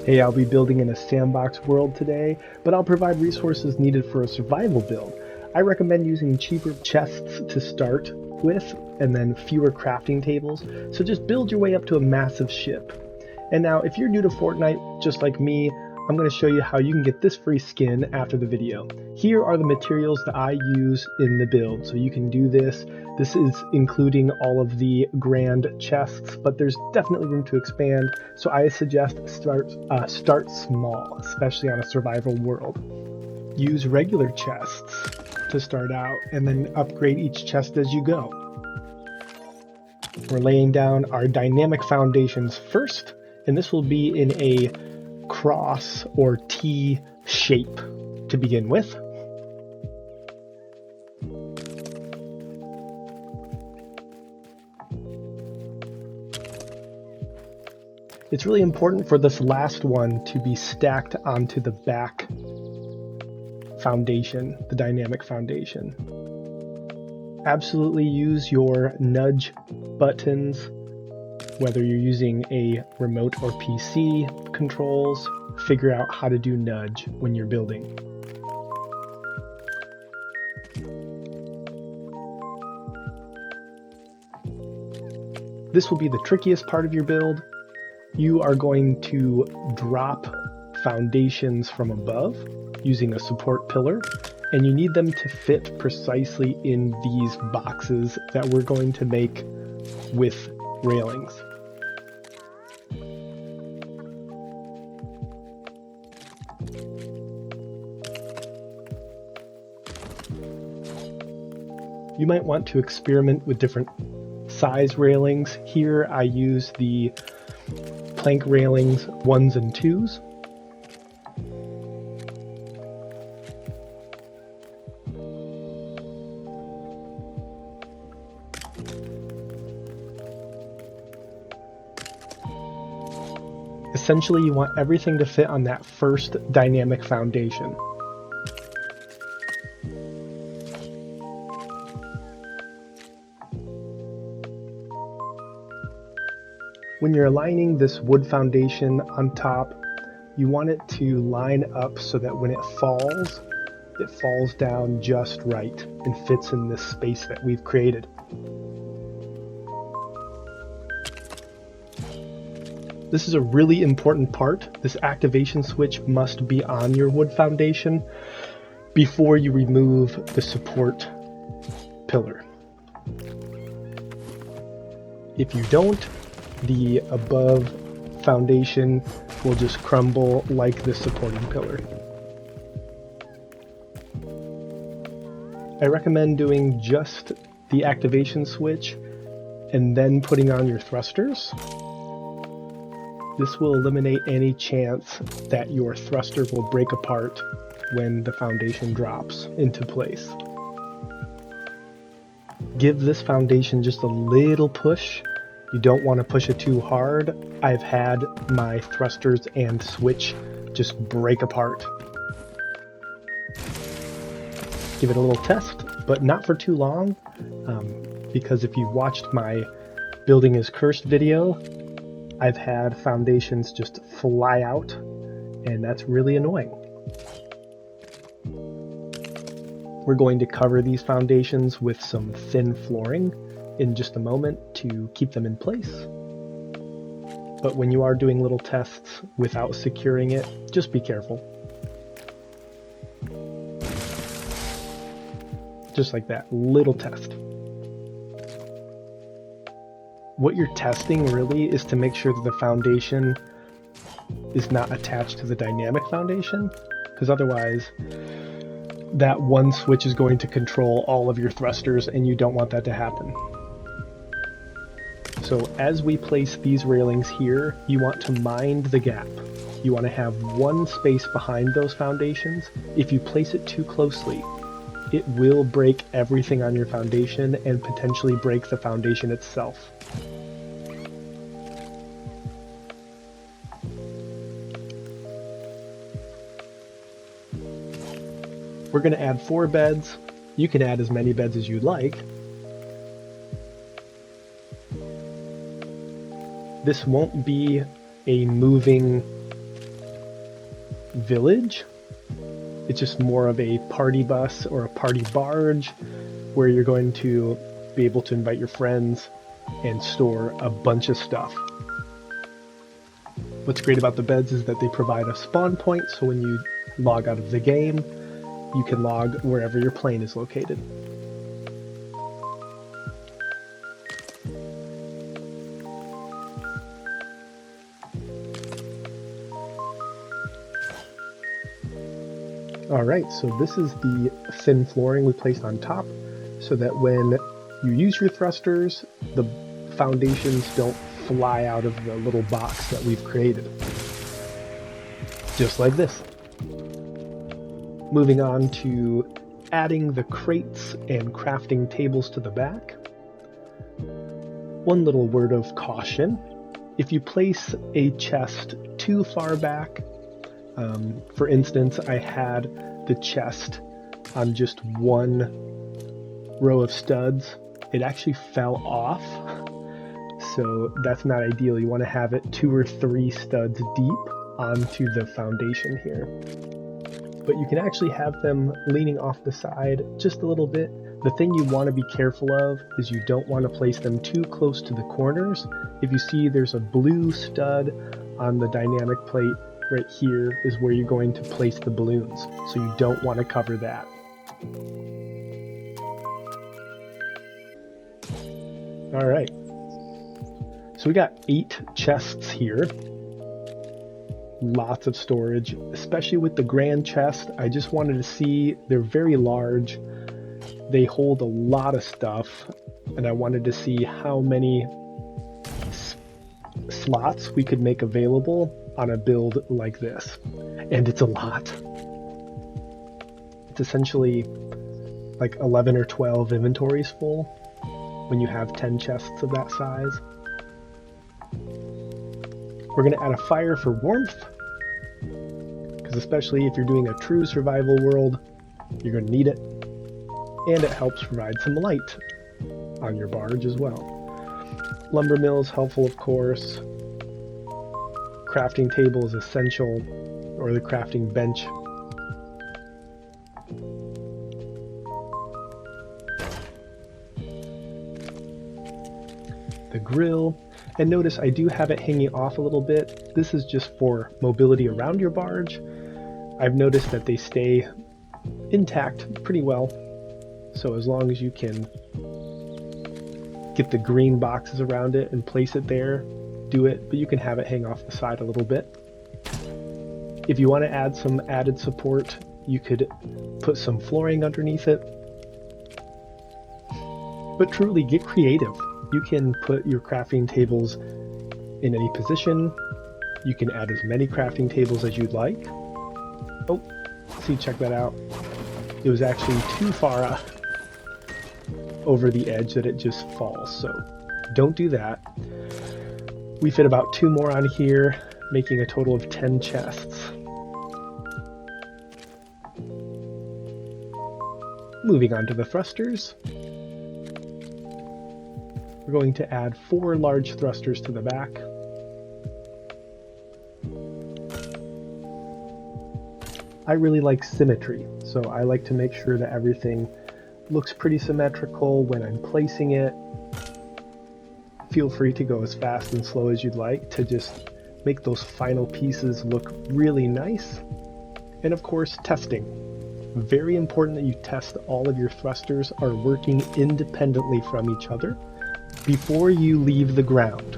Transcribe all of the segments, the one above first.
Hey, I'll be building in a sandbox world today, but I'll provide resources needed for a survival build. I recommend using cheaper chests to start with, and then fewer crafting tables, so just build your way up to a massive ship. And now, if you're new to Fortnite, just like me, I'm going to show you how you can get this free skin after the video. Here are the materials that I use in the build, so you can do this. This is including all of the grand chests, but there's definitely room to expand, so I suggest start small, especially on a survival world. Use regular chests to start out, and then upgrade each chest as you go. We're laying down our dynamic foundations first, and this will be in a cross or T shape to begin with. It's really important for this last one to be stacked onto the back foundation, the dynamic foundation. Absolutely use your nudge buttons, whether you're using a remote or PC controls. Figure out how to do nudge when you're building. This will be the trickiest part of your build. You are going to drop foundations from above using a support pillar, and you need them to fit precisely in these boxes that we're going to make with railings. You might want to experiment with different size railings. Here I use the plank railings 1s and 2s. Essentially, you want everything to fit on that first dynamic foundation. When you're aligning this wood foundation on top, you want it to line up so that when it falls down just right and fits in this space that we've created. This is a really important part. This activation switch must be on your wood foundation before you remove the support pillar. If you don't, the above foundation will just crumble like the supporting pillar. I recommend doing just the activation switch and then putting on your thrusters. This will eliminate any chance that your thruster will break apart when the foundation drops into place. Give this foundation just a little push. You don't want to push it too hard. I've had my thrusters and switch just break apart. Give it a little test, but not for too long, because if you've watched my Building is Cursed video, I've had foundations just fly out, and that's really annoying. We're going to cover these foundations with some thin flooring in just a moment to keep them in place. But when you are doing little tests without securing it, just be careful. Just like that, little test. What you're testing really is to make sure that the foundation is not attached to the dynamic foundation, because otherwise that one switch is going to control all of your thrusters, and you don't want that to happen. So as we place these railings here, you want to mind the gap. You want to have one space behind those foundations. If you place it too closely, it will break everything on your foundation and potentially break the foundation itself. We're going to add 4 beds. You can add as many beds as you'd like. This won't be a moving village. It's just more of a party bus or a party barge where you're going to be able to invite your friends and store a bunch of stuff. What's great about the beds is that they provide a spawn point, so when you log out of the game, you can log wherever your plane is located. Alright, so this is the thin flooring we placed on top, so that when you use your thrusters, the foundations don't fly out of the little box that we've created. Just like this. Moving on to adding the crates and crafting tables to the back. One little word of caution. If you place a chest too far back, for instance, I had the chest on just one row of studs. It actually fell off, so that's not ideal. You want to have it 2 or 3 studs deep onto the foundation here. But you can actually have them leaning off the side just a little bit. The thing you want to be careful of is you don't want to place them too close to the corners. If you see there's a blue stud on the dynamic plate, right here is where you're going to place the balloons, so you don't want to cover that. Alright, so we got 8 chests here. Lots of storage, especially with the grand chest. I just wanted to see, they're very large, they hold a lot of stuff, and I wanted to see how many slots we could make available on a build like this. And it's a lot. It's essentially like 11 or 12 inventories full when you have 10 chests of that size. We're going to add a fire for warmth, because especially if you're doing a true survival world, you're going to need it. And it helps provide some light on your barge as well. Lumber mill is helpful, of course. Crafting table is essential, or the crafting bench. The grill, and notice I do have it hanging off a little bit. This is just for mobility around your barge. I've noticed that they stay intact pretty well, so as long as you can get the green boxes around it and place it there, do it, but you can have it hang off the side a little bit. If you want to add some added support, you could put some flooring underneath it. But truly, get creative. You can put your crafting tables in any position. You can add as many crafting tables as you'd like. Oh, see, check that out. It was actually too far over the edge that it just falls, so don't do that. We fit about 2 more on here, making a total of 10 chests. Moving on to the thrusters. We're going to add 4 large thrusters to the back. I really like symmetry, so I like to make sure that everything looks pretty symmetrical when I'm placing it. Feel free to go as fast and slow as you'd like to just make those final pieces look really nice. And of course, testing. Very important that you test all of your thrusters are working independently from each other before you leave the ground,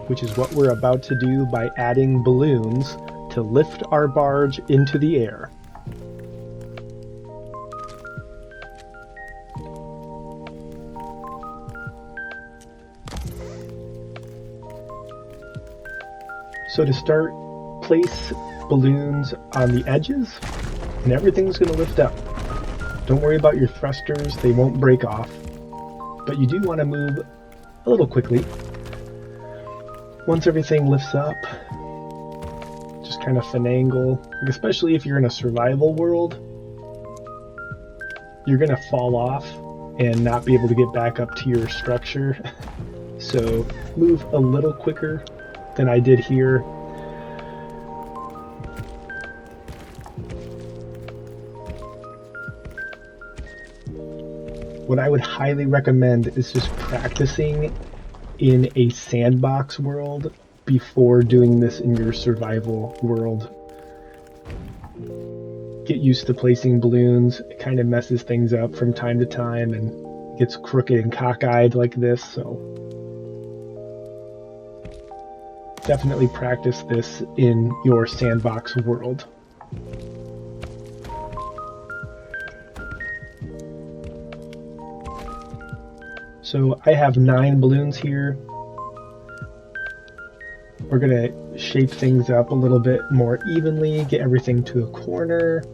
which is what we're about to do by adding balloons to lift our barge into the air. So to start, place balloons on the edges and everything's going to lift up. Don't worry about your thrusters, they won't break off, but you do want to move a little quickly. Once everything lifts up, just kind of finagle, like especially if you're in a survival world, you're going to fall off and not be able to get back up to your structure. So move a little quicker than I did here. what I would highly recommend is just practicing in a sandbox world before doing this in your survival world. Get used to placing balloons. It kind of messes things up from time to time and gets crooked and cockeyed like this, so definitely practice this in your sandbox world. So I have 9 balloons here. We're gonna shape things up a little bit more evenly, get everything to a corner,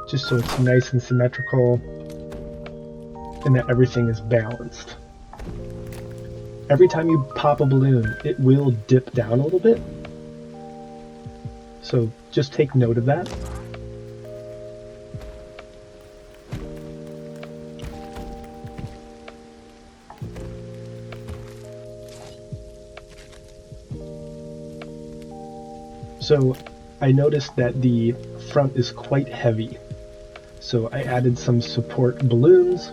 just so it's nice and symmetrical, and that everything is balanced. Every time you pop a balloon, it will dip down a little bit, so just take note of that. So I noticed that the front is quite heavy, so I added some support balloons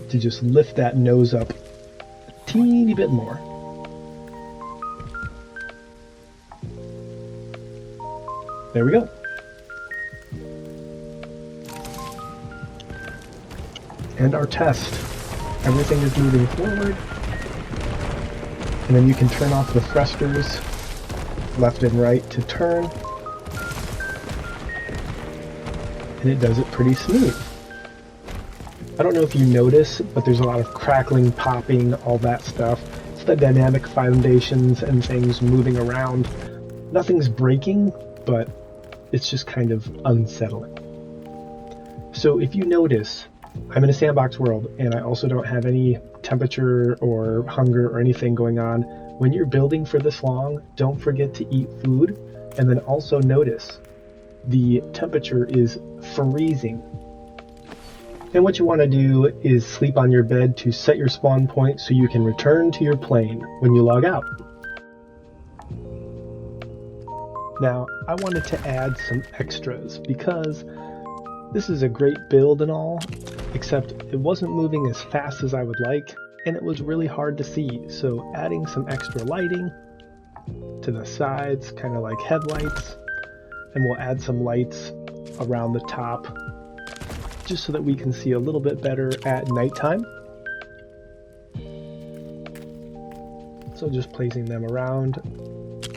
to just lift that nose up a teeny bit more. There we go. And our test. Everything is moving forward. And then you can turn off the thrusters left and right to turn. And it does it pretty smooth. I don't know if you notice, but there's a lot of crackling, popping, all that stuff. It's the dynamic foundations and things moving around. Nothing's breaking, but it's just kind of unsettling. So if you notice, I'm in a sandbox world, and I also don't have any temperature or hunger or anything going on. When you're building for this long, don't forget to eat food, and then also notice the temperature is freezing. And what you want to do is sleep on your bed to set your spawn point so you can return to your plane when you log out. Now, I wanted to add some extras because this is a great build and all, except it wasn't moving as fast as I would like, and it was really hard to see, so adding some extra lighting to the sides, kind of like headlights, and we'll add some lights around the top, just so that we can see a little bit better at nighttime. So just placing them around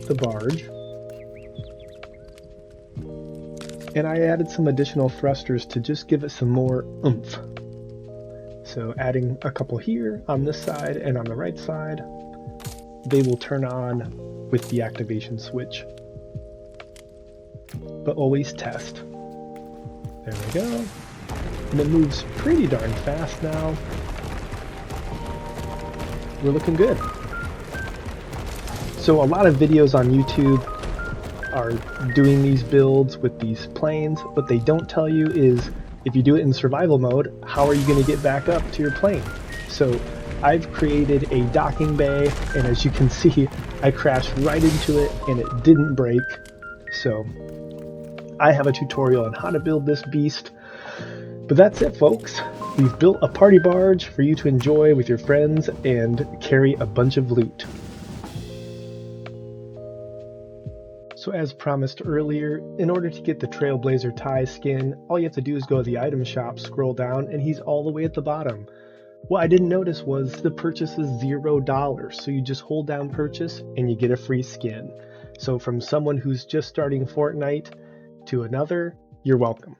the barge. And I added some additional thrusters to just give it some more oomph. So adding a couple here on this side and on the right side, they will turn on with the activation switch. But always test. There we go. And it moves pretty darn fast now. We're looking good. So a lot of videos on YouTube are doing these builds with these planes. What they don't tell you is if you do it in survival mode, how are you going to get back up to your plane? So I've created a docking bay, and as you can see, I crashed right into it and it didn't break. So I have a tutorial on how to build this beast. But that's it, folks. We've built a party barge for you to enjoy with your friends and carry a bunch of loot. So as promised earlier, in order to get the Trailblazer tie skin, all you have to do is go to the item shop, scroll down, and he's all the way at the bottom. What I didn't notice was the purchase is $0, so you just hold down purchase and you get a free skin. So from someone who's just starting Fortnite to another, you're welcome.